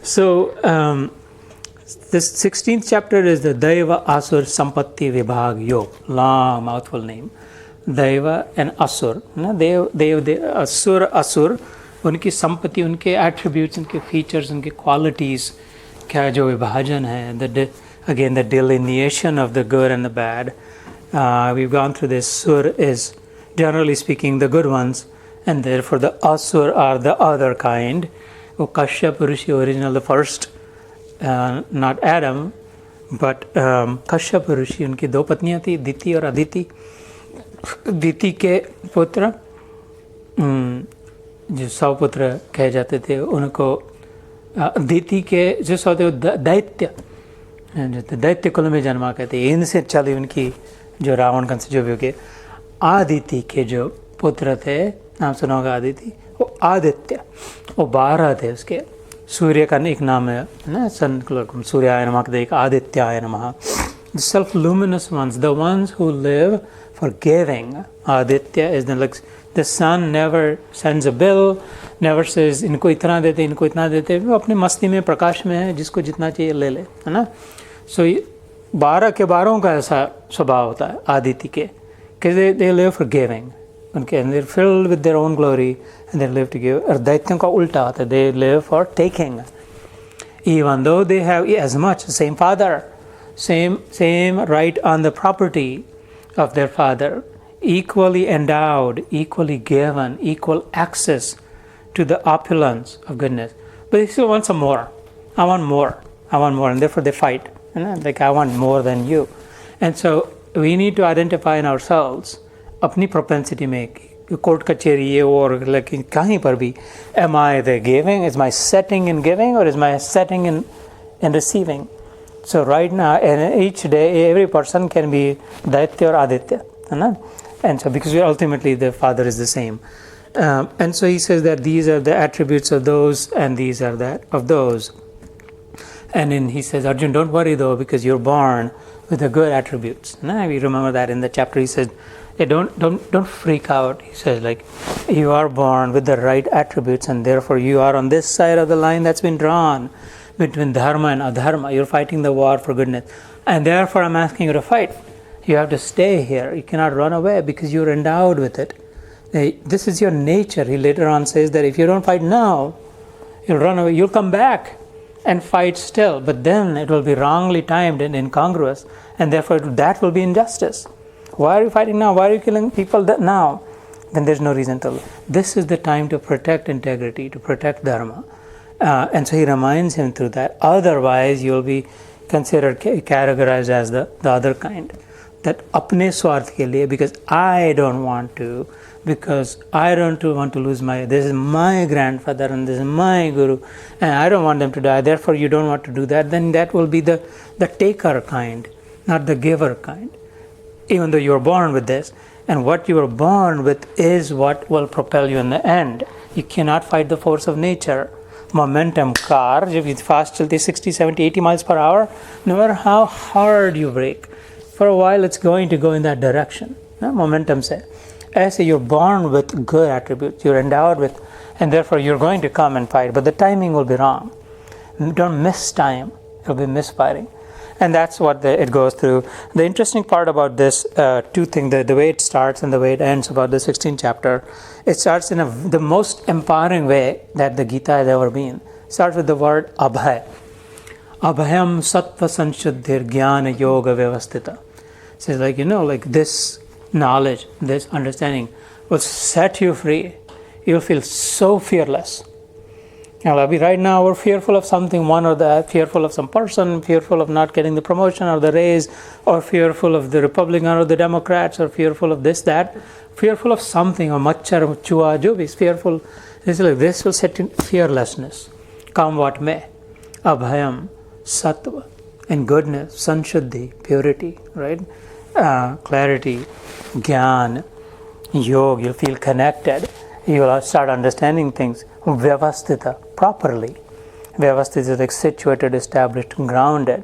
So, this 16th chapter is the Daiva Asur Sampatti Vibhag Yog. Long mouthful name. Daiva and Asur. Asur, उनकी संपत्ति, उनके attributes, उनके features, उनके qualities क्या जो विभाजन है, again the delineation of the good and the bad. We've gone through this. Sur is generally speaking the good ones, and therefore the Asur are the other kind. Kashyap Rishi original, the first, not Adam, but Kashyap Rishi, उनकी दो पत्नियां थी, दीति और अदिति. दीति के पुत्र जो सौपुत्र कहे जाते थे, उनको दीति के जो सौते दैत्य कुल में जन्मा कहते हैं. इनसे चली उनकी जो रावण कंस जो भी हो गए. आदिति के जो पुत्र थे, नाम सुना होगा आदिति, वो आदित्य, वो 12 थे उसके. सूर्य का एक नाम है ना, सन सूर्याय नमः, एक आदित्याय नमः. The self-luminous ones, the ones who live for giving. Aditya is the sun never sends a bill, never says इनको इतना देते, इनको इतना देते. वो अपनी मस्ती में, प्रकाश में है, जिसको जितना चाहिए ले ले, है ना. So 12 के 12 का ऐसा स्वभाव होता है आदित्य के, कि they live for giving. उनके, and they're filled with their own glory and they live to give. और दैत्यों का उल्टा होता है, they live for taking. Even though they have as much, same father, same right on the property of their father, equally endowed, equally given, equal access to the opulence of goodness. But they still want some more. I want more, and therefore they fight. You know, like, I want more than you. And so we need to identify in ourselves, अपनी propensity में, court कचेरी ये और लेकिन कहीं पर भी, am I the giving? Is my setting in giving, or is my setting in receiving? So right now, and each day, every person can be Daitya or Aditya. And so because ultimately the father is the same. And so he says that these are the attributes of those, and these are that of those. And then he says, Arjun, don't worry though, because you're born with the good attributes. We remember that in the chapter. He says, hey, don't freak out. He says, like, you are born with the right attributes, and therefore you are on this side of the line that's been drawn between dharma and adharma. You're fighting the war for goodness, and therefore I'm asking you to fight. You have to stay here. You cannot run away because you're endowed with it. This is your nature. He later on says that if you don't fight now, you'll run away. You'll come back and fight still, but then it will be wrongly timed and incongruous, and therefore that will be injustice. Why are you fighting now? Why are you killing people now? Then there's no reason to. This is the time to protect integrity, to protect dharma. And so he reminds him through that. Otherwise, you'll be considered, categorized as the other kind. That apne swarth ke liye, because I don't want to lose this is my grandfather and this is my guru, and I don't want them to die, therefore you don't want to do that. Then that will be the taker kind, not the giver kind. Even though you were born with this, and what you were born with is what will propel you in the end. You cannot fight the force of nature. Momentum car, जब ये fast चलती 60, 70, 80 miles per hour, no matter how hard you brake, for a while it's going to go in that direction. Momentum से. ऐसे you're born with good attributes, you're endowed with, and therefore you're going to come and fight, but the timing will be wrong. Don't miss time, it'll be misfiring. And that's what it goes through. The interesting part about this, two things, the way it starts and the way it ends about the 16th chapter, it starts in the most empowering way that the Gita has ever been. It starts with the word Abhay. Abhayam sattva sanshuddhir jnana yoga vyavastita. It says, like this knowledge, this understanding will set you free. You'll feel so fearless. Right now we're fearful of something, one or that, fearful of some person, fearful of not getting the promotion or the raise, or fearful of the Republican or the Democrats, or fearful of this, that, fearful of something, or machar, chua, jo bhi, fearful. This will set in fearlessness. Come what may. Abhayam, sattva, and goodness, sanshuddhi, purity, right? Clarity, jnana, yoga, you'll feel connected. You'll start understanding things. Vyavastita, properly. Vyavastita is like situated, established, grounded.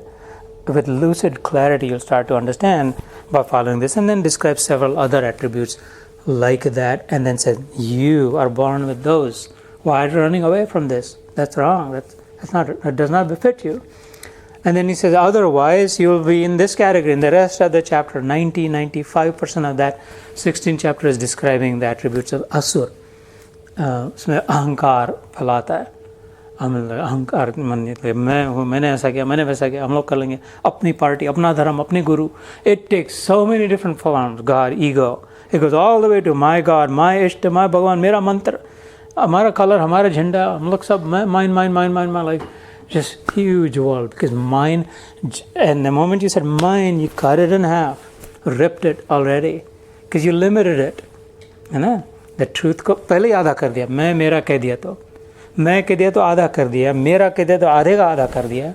With lucid clarity, you'll start to understand by following this, and then describe several other attributes like that, and then says, you are born with those. Why are you running away from this? That's wrong. It does not befit you. And then he says, otherwise you will be in this category. In the rest of the chapter, 95% of that 16th chapter is describing the attributes of asur. उसमें अहंकार फैलाता है, हम अहंकार मानने मैं हूँ, मैंने ऐसा किया, मैंने वैसा किया, हम लोग कर लेंगे, अपनी पार्टी, अपना धर्म, अपनी गुरु. It takes so many different forms. God, ego. It goes all the way to my God, my ishta, my Bhagwan, मेरा मंत्र, हमारा कलर, हमारा झंडा, हम लोग सब mine, like just huge world. Because mine, and the moment you said mine, you cut it in half, ripped it already, because you limited it, है ना. The truth को पहले ही आधा कर दिया. मैं मेरा कह दिया तो आधा कर दिया, मेरा कह दिया तो आधे का आधा कर दिया,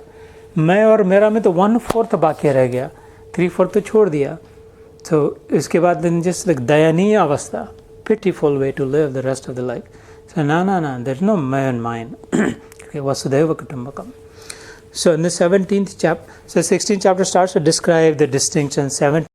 मैं और मेरा में तो 1/4 बाकी रह गया, 3/4 तो छोड़ दिया. तो इसके बाद then just like दयनीय अवस्था, pitiful way to live the rest of the life. So no, there's no मैं and mine. Vasudhaiva Kutumbakam. So in the 17th chapter, so 16th chapter starts to describe the distinction. 17th